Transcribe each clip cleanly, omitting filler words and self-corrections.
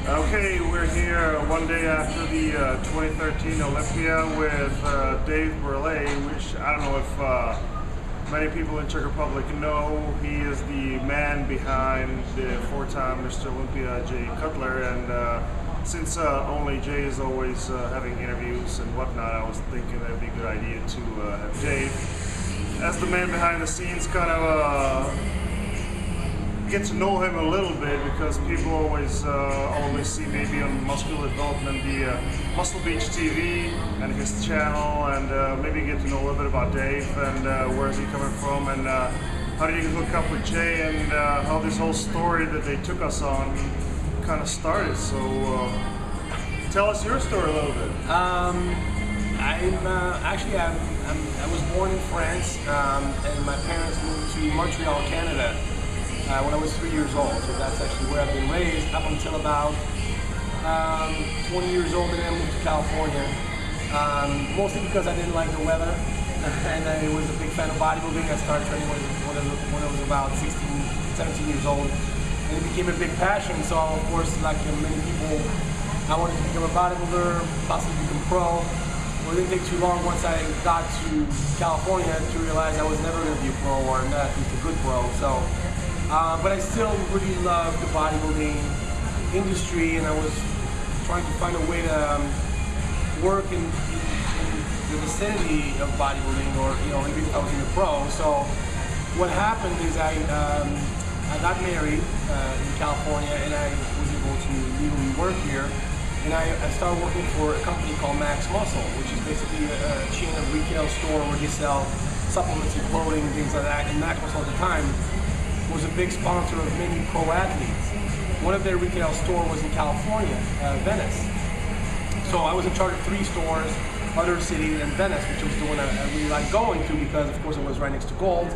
Okay, we're here one day after the 2013 Olympia with Dave Bourlet, which I don't know if many people in Czech Republic know. He is the man behind the four-time Mr. Olympia, Jay Cutler, and since only Jay is always having interviews and whatnot, I was thinking that would be a good idea to have Dave as the man behind the scenes, kind of get to know him a little bit, because people always see maybe on Muscular Development the Muscle Beach TV and his channel, and maybe get to know a little bit about Dave and where is he coming from, and how did he hook up with Jay, and how this whole story that they took us on kind of started. So tell us your story a little bit. I was born in France, and my parents moved to Montreal, Canada, when I was 3 years old. So that's actually where I've been raised up until about 20 years old, and then I moved to California. Mostly because I didn't like the weather, and I was a big fan of bodybuilding. I started training when I was about 16, 17 years old, and it became a big passion. So of course, like many people, I wanted to become a bodybuilder, possibly become pro. Well, it didn't take too long once I got to California to realize I was never going to be a pro, or not at least a good pro. So, but I still really loved the bodybuilding industry, and I was trying to find a way to work in the vicinity of bodybuilding, or even if I was in a pro. So, what happened is I got married in California, and I was able to legally work here. And I started working for a company called Max Muscle, which is basically a chain of retail store where they sell supplements and clothing and things like that. And Max Muscle at the time was a big sponsor of many pro athletes. One of their retail stores was in California, Venice. So I was in charge of 3 stores, other cities, and Venice, which was the one I really liked going to, because of course it was right next to Gold.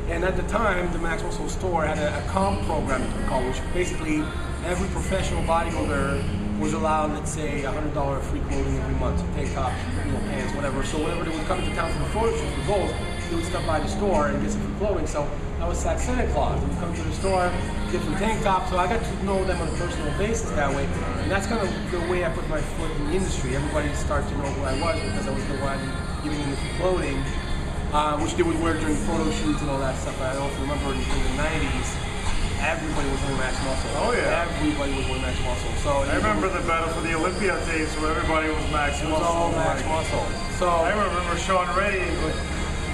And at the time, the Max Muscle store had a comp program, which basically every professional bodybuilder was allowed, let's say, $100 free clothing every month, so tank tops, pants, whatever. So whenever they would come into town for the photo shoot for Goals, they would stop by the store and get some free clothing. So I was like Santa Claus. They would come to the store, get some tank tops. So I got to know them on a personal basis that way. And that's kind of the way I put my foot in the industry. Everybody started to know who I was because I was the one giving them the free clothing, which they would wear during photo shoots and all that stuff. I don't know if you remember in the 90s. Everybody was wearing Max Muscle. Oh yeah. Everybody was wearing Max Muscle. So I remember the battle for the Olympia tapes where everybody was Max Muscle. It was all Max Muscle. So I remember Sean Reddy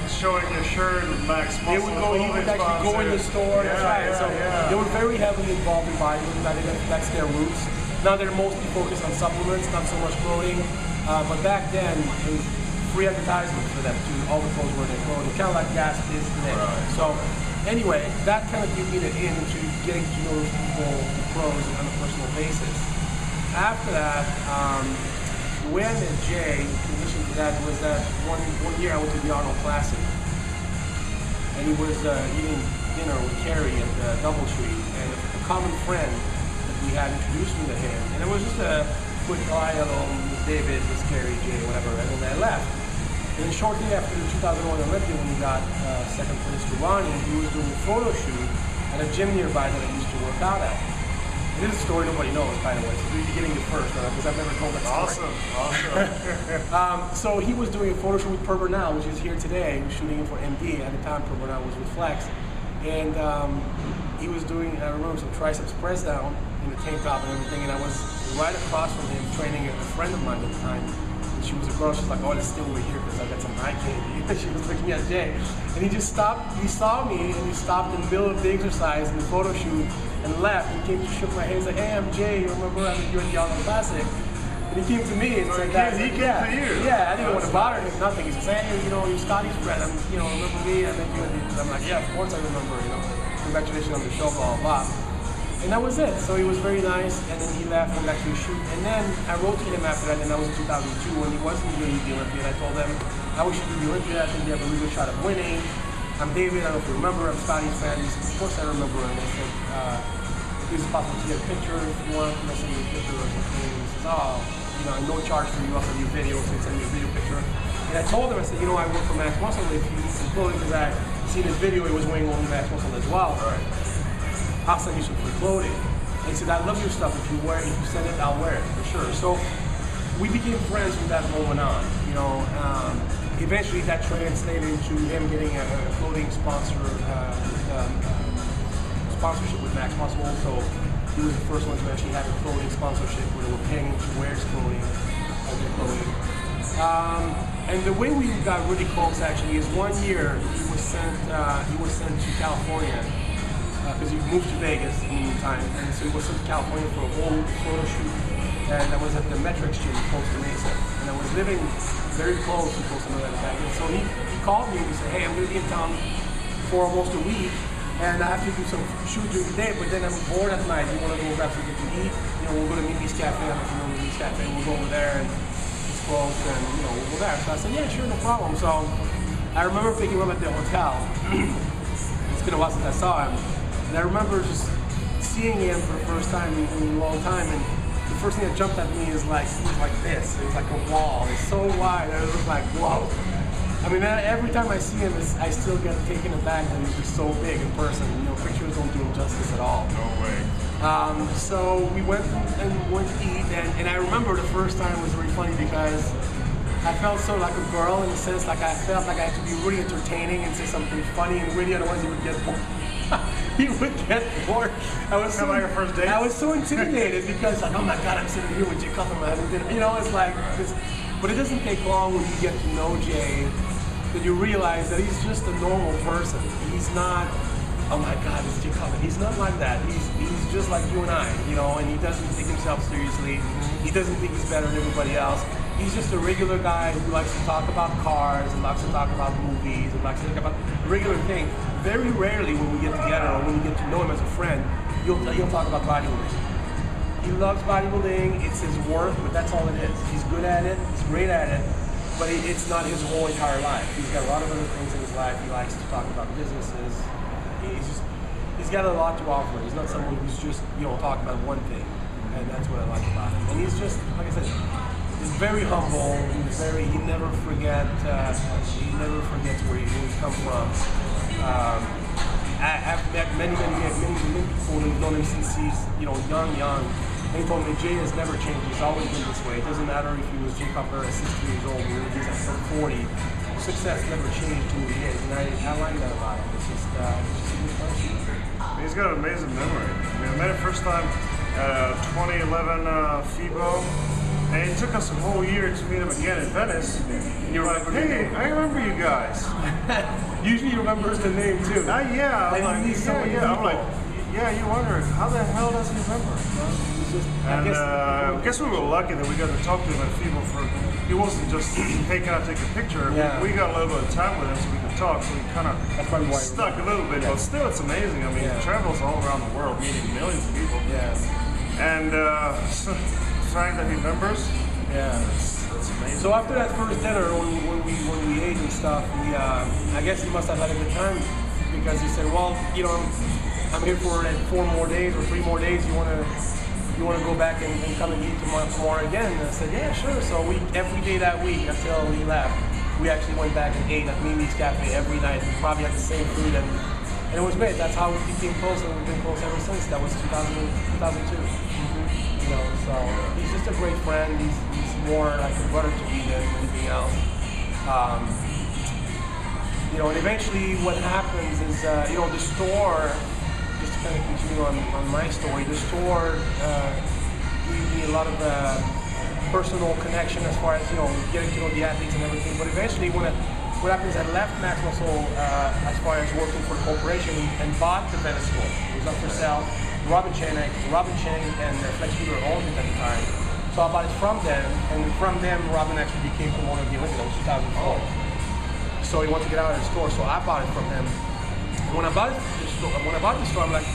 showing your shirt with Max Muscle. He would actually go in the store. That's right. So they were very heavily involved in bodybuilding. That's their roots. Now they're mostly focused on supplements, not so much clothing. But back then, it was free advertisement for them too. All the clothes were their clothing, kind of like gas is today. Right. So. Anyway, that kind of gave me the in into getting to know people, the pros, on a personal basis. After that, the way I met Jay, in addition to that, was that one year I went to the Arnold Classic, and he was eating dinner with Carrie at Doubletree, and a common friend that we had introduced me to him, and it was just a quick, hi, hello, Miss David, Miss Carrie, Jay, whatever, and then I left. And then shortly after the 2001 Olympia, when he got second place to Ronnie, he was doing a photo shoot at a gym nearby that I used to work out at. And this is a story nobody knows, by the way, so you're getting it first, because I've never told that story. Awesome. So he was doing a photo shoot with Per Bernal, which is here today. He was shooting it for MD. At the time, Per Bernal was with Flex. And he was doing, I remember, some triceps press down in the tank top and everything, and I was right across from him training a friend of mine at the time. She was a girl, she's like, oh, let's stay over here because I got some eye candy. She was looking at Jay. And he just stopped, he saw me, and he stopped in the middle of the exercise in the photo shoot and left and came to shook my hand. He's like, hey, I'm Jay, remember I met you at the Arnold Classic? And he came to me and said that. He came to you? Yeah, I didn't want to bother him, nothing. He says, hey, you're Scotty's friend. Remember me? I met you at the, I'm like, yeah, of course I remember, Congratulations on the show, blah, blah, blah. And that was it. So he was very nice, and then he left and actually shoot. And then I wrote to him after that, and that was in 2002 when he wasn't doing the Olympia. And I told him, I wish you do the Olympia. I think you have a really good shot of winning. I'm David. I don't know if you remember. I'm Scotty's fan. He said, of course I remember. And I said, is it possible to get a picture if you want? Can I send you a picture or something? And he says, no charge for you. I'll send you a video. So he sent me a video picture. And I told him, I said, I work for Max Muscle. If you need some clothing, because I seen his video, he was wearing only Max Muscle as well. Right. I'll send you some free clothing. And he said, I love your stuff. If you send it, I'll wear it for sure. So we became friends from that moment on. You know, eventually that translated into him getting a clothing sponsorship with Max Muscle. So he was the first one to actually have a clothing sponsorship where they were paying him to wear his clothing. And the way we got really close actually is one year he was sent to California because he moved to Vegas in the meantime, and so he was sent to California for a whole photo shoot, and I was at the Metric Gym in Costa Mesa, and I was living very close to Costa Mesa back then. So he called me and he said, hey, I'm going to be in town for almost a week, and I have to do some shoot during the day, but then I'm bored at night. You want to go grab something to eat? You know, we'll go to Mimi's Cafe. I don't know if you know Mimi's Cafe. We'll go over there and it's close, and you know, we'll go there. So I said, yeah, sure, no problem. So I remember picking him up at the hotel. It's been a while since I saw him, and I remember just seeing him for the first time in a long time. And the first thing that jumped at me is like, he was like this. It was like a wall. It's so wide. I was like, whoa. I mean, every time I see him, I still get taken aback that he's just so big in person. You know, pictures don't do him justice at all. No way. So we went to eat, and I remember the first time was really funny because I felt so like a girl in the sense like I felt like I had to be really entertaining and say something funny and witty, otherwise he would get bored. He would get bored. I was so, like your first date? I was so intimidated because like, oh my God, I'm sitting here with Jay Cutler, having dinner. You know, it's like this. But it doesn't take long when you get to know Jay that you realize that he's just a normal person. He's not, oh my God, it's Jay Cutler. He's not like that. He's just like you and I, you know, and he doesn't take himself seriously. He doesn't think he's better than everybody else. He's just a regular guy who likes to talk about cars and likes to talk about movies and likes to talk about a regular thing. Very rarely when we get together or when you get to know him as a friend, you'll talk about bodybuilding. He loves bodybuilding, it's his work, but that's all it is. He's good at it, he's great at it, but it's not his whole entire life. He's got a lot of other things in his life. He likes to talk about businesses. He's got a lot to offer. He's not someone who's just, you know, talking about one thing, and that's what I like about him. And he's just, like I said, he's very humble. He never forgets where he's come from. I've met many people who've known him since he's, you know, young. And he told me Jay has never changed. He's always been this way. It doesn't matter if he was Jay Cutler at 60 years old or he's at 40. Success never changed who he is, and I like that about him. It's just a good person. He's got an amazing memory. I mean, I met him first time at 2011 FIBO. And it took us a whole year to meet him again in Venice. And you were like, hey, I remember you guys. Usually he remembers the name too. Yeah. I'm like, yeah. I'm like, yeah, you wonder, how the hell does he remember? I guess we were lucky that we got to talk to him at FIBO he wasn't just, hey, can I take a picture? Yeah. We got a little bit of time with him so we could talk, so we kind of stuck a little bit. Yeah. But still, it's amazing. I mean, he travels all around the world, meeting millions of people. Yeah. And the fact that he remembers, that's amazing. So after that first dinner, when we ate and stuff, I guess he must have had a good time because he said, well, you know, I'm here for 4 more days or 3 more days. You want to go back and come and eat tomorrow again? And I said, yeah, sure. So every day that week until he left, we actually went back and ate at Mimi's Cafe every night. We probably had the same food, and it was great. That's how we became close, and we've been close ever since. That was 2002. You know, so he's just a great friend. He's more like a brother to me than anything else. You know, and eventually what happens is, you know, the store, just to kind of continue on my story, the store gave me a lot of personal connection as far as, you know, getting to know the athletes and everything. But eventually what happens is I left Max Muscle as far as working for the corporation and bought the Venice store. It was up for sale. Robin Chang and Flex Weaver owned it at the time. So I bought it from them, and from them, Robin actually became promoter of the Olympia. That was 2004. So he wanted to get out of the store, so I bought it from him. When I bought the store, I'm like,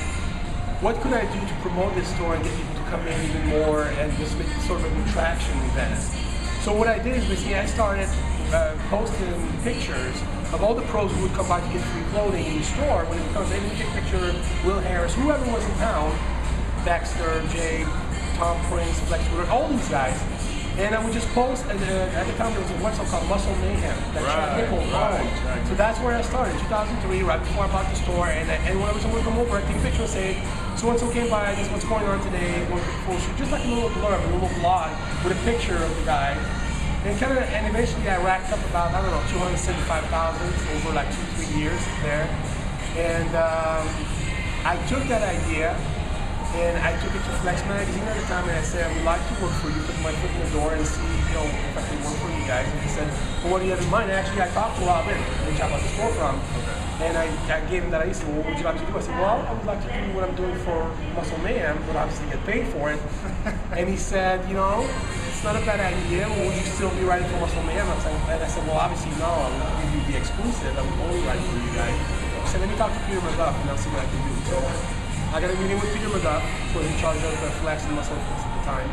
what could I do to promote this store and get people to come in even more and just make it sort of an attraction in Venice? So what I did is basically I started posting pictures of all the pros who would come by to get free clothing in the store. When it comes, they would take a picture of Will Harris, whoever was in town, Dexter, Jay, Tom Prince, Flex Weaver, all these guys. And I would just post, and at the time there was a website called Muscle Mayhem that Chad Nickel owned. So that's where I started, 2003, right before I bought the store. And whenever someone would come over, I'd take a picture and say, So and so came by, this is what's going on today, going to the full shoot, just like a little blurb, a little blog with a picture of the guy. And eventually I racked up about, I don't know, 275,000 over like 2-3 years there. And I took that idea and I took it to Flex Magazine at the time, and I said, I would like to work for you, put my foot in the door and see, if I can work for you guys. And he said, well, what do you have in mind? Actually, I talked to Robin, which I bought the store from. And I gave him that idea. He said, well, what would you like to do? I said, well, I would like to do what I'm doing for Muscle Man, but obviously get paid for it. And he said, it's not a bad idea. Will you still be writing for Muscle Man? And I said, well, obviously no. I would give you the exclusive. I would only write for you guys. He said, let me talk to Peter McGuff and I'll see what I can do. So I got a meeting with Peter McGuff, who was in charge of Flex and Muscle Fix at the time.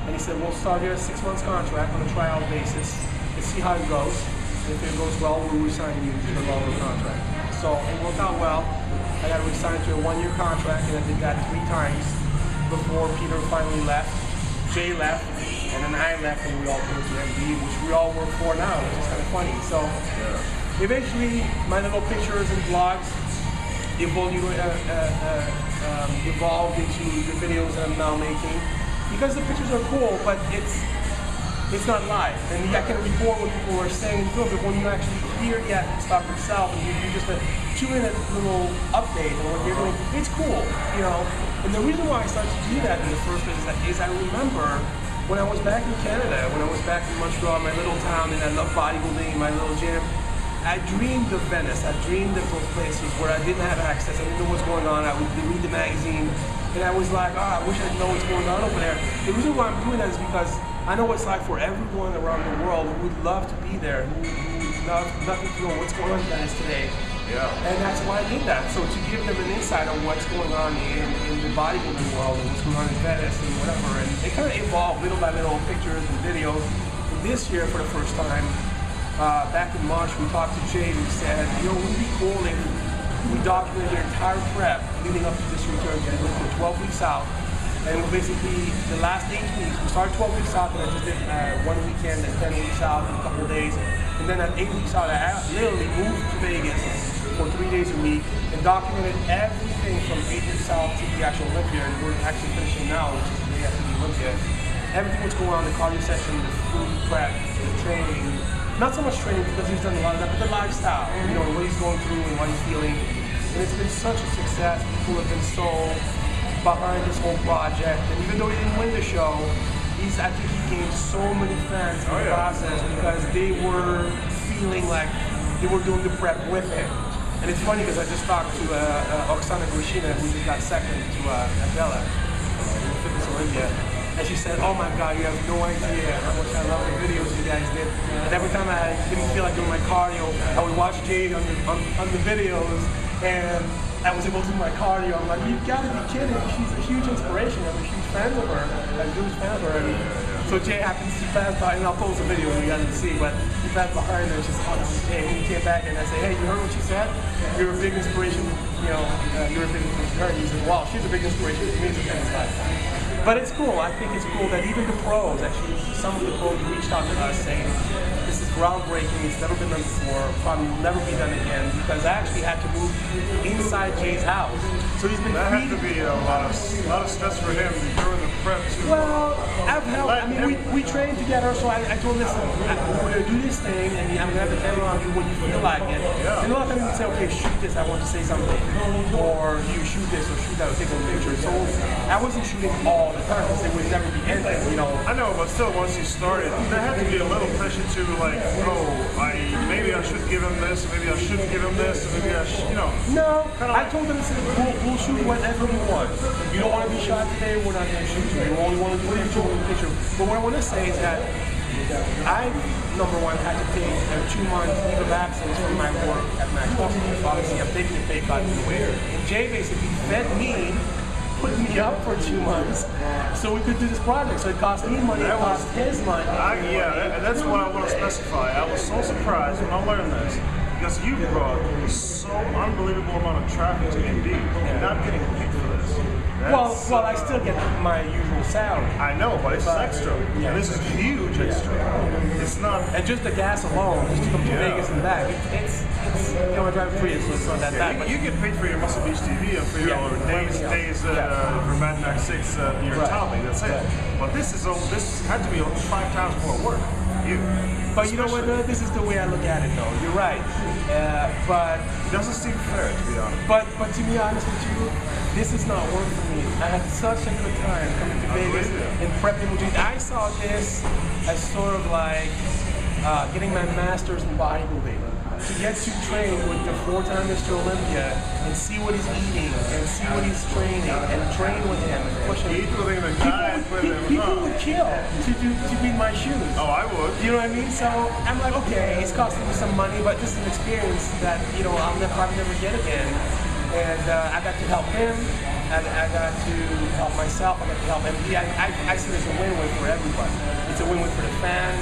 And he said, we'll start you a 6 months contract on a tryout basis and see how it goes. And if it goes well, we'll resign you to a longer contract. So it worked out well. I got re-signed to a 1-year contract, and I did that 3 times before Peter finally left. Jay left, and then I left, and we all came to MD, which we all work for now, which is kind of funny. So eventually, my little pictures and blogs evolved into the videos that I'm now making, because the pictures are cool, but it's not live, and I can report what people are saying in the film, but when you actually hear stuff yourself, and you just 2-minute little update on what you're doing, it's cool, And the reason why I started to do that in the first place is I remember when I was back in Canada, when I was back in Montreal, my little town, and I love bodybuilding, my little gym. I dreamed of Venice. I dreamed of those places where I didn't have access. I didn't know what's going on. I would read the magazine, and I was like, I wish I know what's going on over there. The reason why I'm doing that is because I know what it's like for everyone around the world who would love to be there, who would love nothing to know what's going on in Venice today. Yeah. And that's why I did that. So to give them an insight on what's going on in the bodybuilding world and what's going on in Venice and whatever. And it kind of evolved little by little, pictures and videos. And this year, for the first time, back in March, we talked to Jay and we said, wouldn't it be cool if we documented your entire prep leading up to this return, getting it for 12 weeks out. And basically, the last 8 weeks, we started 12 weeks out, and I just did 1 weekend and 10 weeks out in a couple of days. And then at 8 weeks out, I literally moved to Vegas for 3 days a week and documented everything from 8 weeks out to the actual Olympia, and we're actually finishing now, which is the day after the Olympia. Everything what's going on, the cardio session, the food prep, the training. Not so much training because he's done a lot of that, but the lifestyle, what he's going through and what he's feeling. And it's been such a success. People have been so behind this whole project. And even though he didn't win the show, I think he gained so many fans in the process because they were feeling like they were doing the prep with him. And it's funny because I just talked to Oksana Grushina, who just got second to Adela in Fitness Olympia. And she said, oh my God, you have no idea how much I love the videos you guys did. And every time I didn't feel like doing my cardio, I would watch Jade on the videos, and I was able to do my cardio. I'm like, you gotta be kidding. She's a huge inspiration. I'm a huge fan of her. I'm a huge fan of her. And so Jay happens to pass by, and I'll post a video for you guys to see, but he passed behind her and she said, oh, that was Jay. And he came back and I said, hey, you heard what she said? You're a big inspiration, you're a big inspiration to her. And he said, wow, she's a big inspiration to me as a fan. But it's cool. I think it's cool that even the pros, actually, some of the pros reached out to us saying, this is groundbreaking, it's never been done before, probably will never be done again, because I actually had to move inside Jay's house. So he's been That had to be a lot of stress for him during the prep too. Well, I've helped. I mean, we trained together, so I told him, listen, we're going to do this thing, and I'm going to have the camera on you when you feel like it. Yeah. And a lot of times he'd say, okay, shoot this, I want to say something. Or you shoot this, or shoot that, or take a picture. So I wasn't shooting all the time, because it would never be ending, I know, but still, once you started, there had to be a little pressure to, like, maybe I should give him this, or maybe I shouldn't give him this, or maybe I should, No, I told him, we'll shoot whatever you want. You don't want to be shot today, we're not going to shoot you. You only want to do a picture. But what I want to say is that I, number one, had to take a 2-month leave of absence from my work at madmax6. Obviously, I'm taking a pay cut in the way. And Jay basically fed me, put me up for 2 months so we could do this project. So it cost me money, it cost his money. That's what I want to specify. I was so surprised when I learned this, because you brought so unbelievable amount of traffic to MD, and not getting paid for this. Well, I still get my usual salary. I know, but it's extra. Yeah. And this is huge extra. It's not. And just the gas alone, just to come to Vegas and back, it's you know, I drive Prius, so it's not that bad. You get paid for your Muscle Beach TV and for your days for madmax6 your topic. That's it. But this had to be 5 times more work. But you know what? This is the way I look at it, though. You're right. But it doesn't seem fair, to be honest. But to be honest with you, this is not work for me. I had such a good time coming to Vegas and prepping with you. I saw this as sort of like getting my master's in bodybuilding. To get to train with the 4-time Mr. Olympia and see what he's eating and see what he's training and train with him and push him. People would kill to be in my shoes. Oh, I would. You know what I mean? So I'm like, okay, it's costing me some money, but this is an experience that, you know, I'll probably never get again. And I got to help him. I got to help myself. I got to help MD. I see this as a win-win for everybody. It's a win-win for the fan.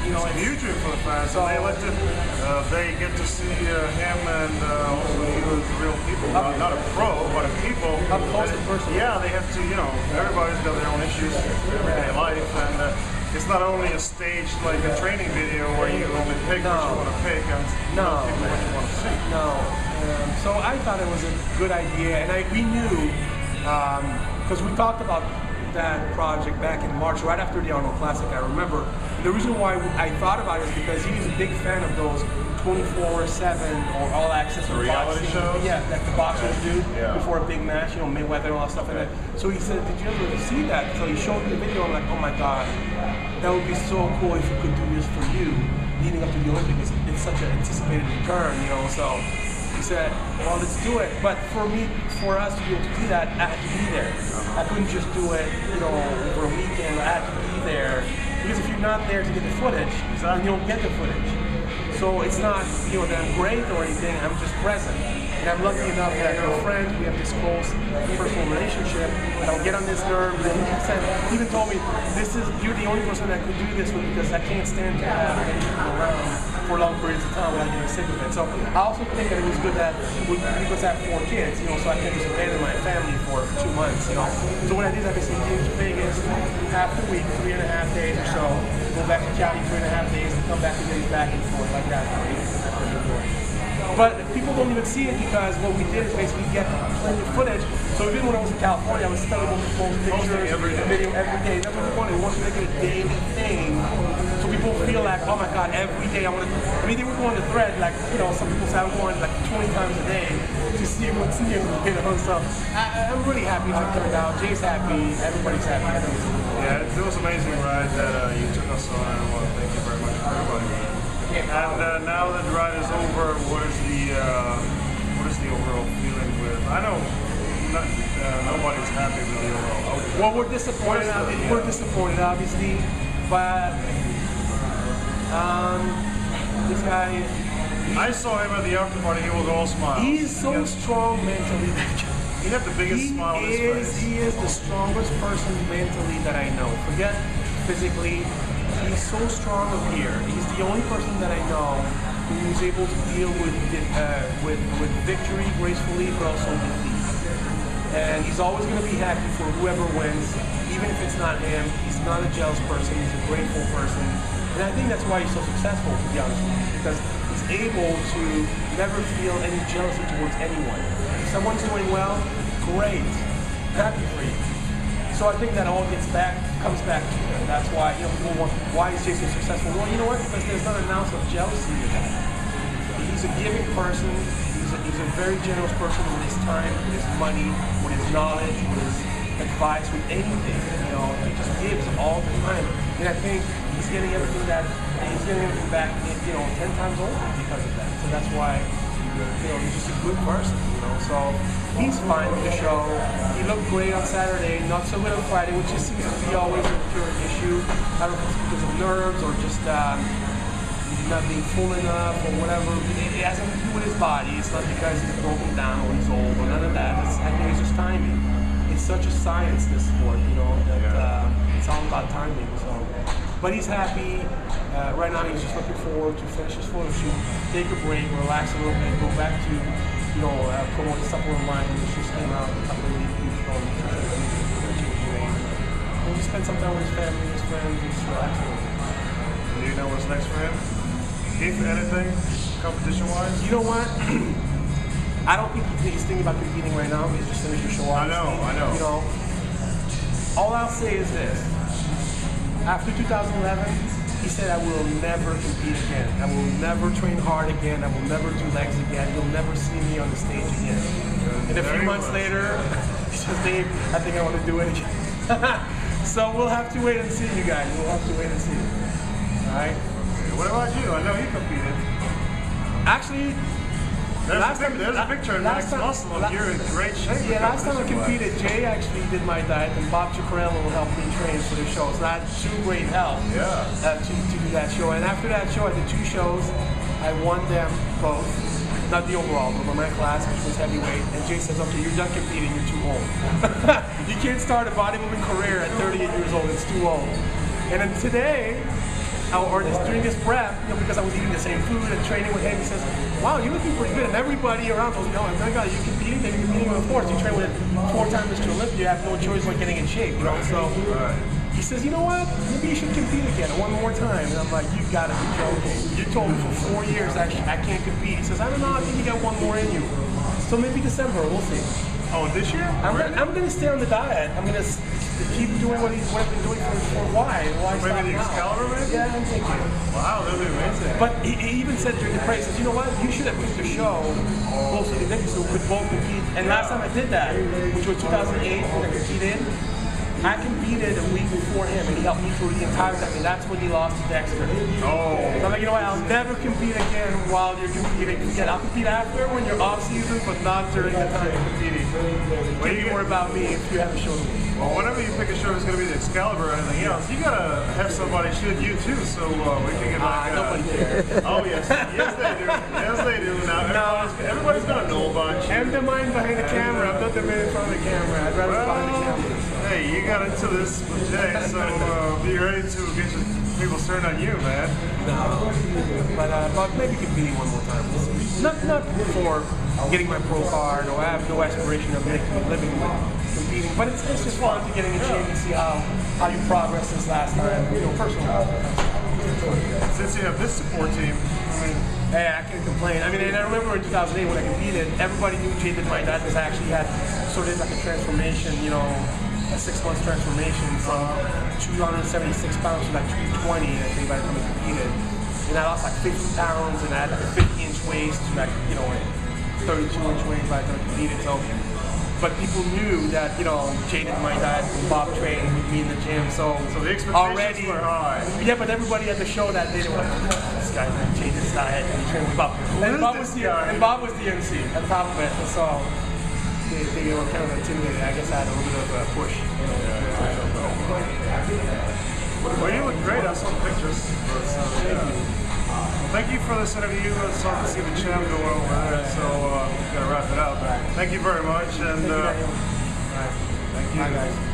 You know, it's a huge win for the fans. So they get to see him and also the real people. Not a pro, but a people. Up close and personal. Yeah, they have to, you know, everybody's got their own issues everyday life. And it's not only a staged, like a training video where you only pick what you want to pick and pick what you want to see. No. So I thought it was a good idea. And we knew, because we talked about that project back in March, right after the Arnold Classic, I remember. The reason why I thought about it is because he was a big fan of those 24/7 or all access or reality shows. Yeah, that the boxers do before a big match, you know, Mayweather and all that stuff. And so he said, "Did you ever see that?" So he showed me the video. I'm like, "Oh my God, that would be so cool if we could do this for you, leading up to the Olympics. It's such an anticipated return, you know." So he said, "Well, let's do it." But for us to be able to do that, I had to be there. I couldn't just do it, you know, over a weekend. I had to be there. Because if you're not there to get the footage, then you don't get the footage. So it's not, you know, that I'm great or anything, I'm just present. And I'm lucky enough that we're friends, we have this close personal relationship, and I'll get on this nerve, and he even told me, you're the only person that could do this with because I can't stand to have many people around for long periods of time without getting sick of it. So I also think that it was good that because I have 4 kids, you know, so I can't just abandon my family for 2 months, you know. So what I did is I basically came to Vegas half the week, 3.5 days or so, go back to Cali 3.5 days, and come back again back and forth like that for 8. But people don't even see it because what we did is basically get plenty of footage. So even when I was in California, I was still able to post pictures, video every day. That's what we wanted. We wanted to make it a daily thing. So people feel like, oh my God, every day I want to. I mean, they would go on the thread, like, you know, some people say I'm going like 20 times a day to see what's new, you know. So I'm really happy how it turned out. Jay's happy, everybody's happy. Yeah, it was an amazing ride that you took us on. I want to thank you very much for everybody. And now that the ride is over, what is the overall feeling with? I know nobody's happy with the overall outcome. Well, we're disappointed. We're disappointed, obviously, but this guy. I saw him at the after party. He was all smiles. He is so strong mentally. He had the biggest smile on his face. He is the strongest person mentally that I know. Forget physically. He's so strong up here. He's the only person that I know who's able to deal with victory gracefully, but also defeat. And he's always going to be happy for whoever wins, even if it's not him. He's not a jealous person. He's a grateful person. And I think that's why he's so successful, to be honest with you, because he's able to never feel any jealousy towards anyone. If someone's doing well, great, happy for you. So I think that all comes back to him. That's why, you know, people want, why is Jay so successful? Well, you know what? Because there's not an ounce of jealousy with that. He's a giving person. He's a very generous person with his time, with his money, with his knowledge, with his advice, with anything. You know, he just gives all the time. And I think he's getting everything back, you know, 10 times over because of that. So that's why, you know, he's just a good person, you know. So he's fine with the show. He looked great on Saturday, not so good on Friday, which just seems to be always a recurring issue. I don't know if it's because of nerves or just not being full enough or whatever. It has nothing to do with his body. It's not because he's broken down or he's old or none of that. I think it's just timing. It's such a science, this sport, you know, that it's all about timing. So, but he's happy. Right now, he's just looking forward to finish his photo shoot, take a break, relax a little bit, go back to, you know, promote the supplement line, which just came out a couple of weeks ago. spend some time with his family, his friends, and just relax a little bit. Do you know what's next for him? If anything, competition-wise? You know what? I don't think he's thinking about competing right now. He's just finishing show off. I know. You know, all I'll say is this. After 2011, he said, I will never compete again. I will never train hard again. I will never do legs again. You'll never see me on the stage again. And a few months later, he says, Dave, I think I want to do it again. So we'll have to wait and see, you guys. We'll have to wait and see. All right? What about you? I know you competed. Actually, There's a picture of Max Muscle. You're in great shape. Yeah, last time I competed, Jay actually did my diet, and Bob Cicarello helped me train for the show. So I had two great help to do that show. And after that show, I did 2 shows. I won them both. Not the overall, but my class, which was heavyweight. And Jay says, okay, you're done competing, you're too old. You can't start a bodybuilding career at 38 years old, it's too old. And then today, during this prep, you know, because I was eating the same food and training with him, he says, wow, you're looking pretty good. And everybody around told me, oh my God, you're competing? Then you're competing with sports. You train with 4-time Mr. Olympia, you have no choice but getting in shape, you know? So he says, you know what? Maybe you should compete again one more time. And I'm like, you gotta be joking. You told me for 4 years I can't compete. He says, I don't know, I think you got one more in you. So maybe December, we'll see. Oh, this year? I'm gonna stay on the diet. I'm gonna keep doing what I've been doing for why Maybe the Excalibur, maybe? Yeah, I'm thinking. Wow, that'd be amazing. But he even said during the press, he says, you know what, you should have picked the show closer to Nicky so we could both compete. And last time I did that, which was 2008 when I competed, I competed a week before him, and he helped me through the entire time, and that's when he lost to Dexter. Oh. So I'm like, you know what, I'll never compete again while you're competing. Again, I'll compete after when you're off season, but not during the time you're competing. Think more about me if you have a show to me. Well, whenever you pick a show, it's going to be the Excalibur or anything else. You got to have somebody shoot you too, so we can get like nobody cares. Oh, yes. Yes, they do. Yes, they do. Now, everybody's got to know about you. I'm the mind behind the camera. I'm not the man in front of the camera. I'd rather behind the camera. Hey, you got into this with Jay, so be ready to get your people started on you, man. No, but maybe competing one more time. Not for getting my pro card, or I have no aspiration of making a living competing, but it's just fun to get in the gym and see how you progress since last time, you know, personally. Since you have this support team, hey, I can't complain. I mean, and I remember in 2008 when I competed, everybody knew Jay did my diet because I actually had sort of like a transformation, you know, a 6-month transformation from 276 pounds to like 220, I think, by the time I competed. And I lost like 50 pounds, and I had like a 50-inch waist to like, you know, 32-inch waist by the time I competed. So, but people knew that, you know, Jay did my diet, and Bob trained with me in the gym. So the expectations already, were high. Yeah, but everybody at the show that day, they were like, oh, this guy changed his diet, and he trained with Bob. And Bob was the MC at the top of it. And so they were kind of intimidated. I guess I had a little bit of a push. Well, you look great. I saw the pictures. Thank you for this interview. It's awesome to see the champ go over there. So we've got to wrap it up. Thank you very much. And Thank you. thank you. Bye, guys.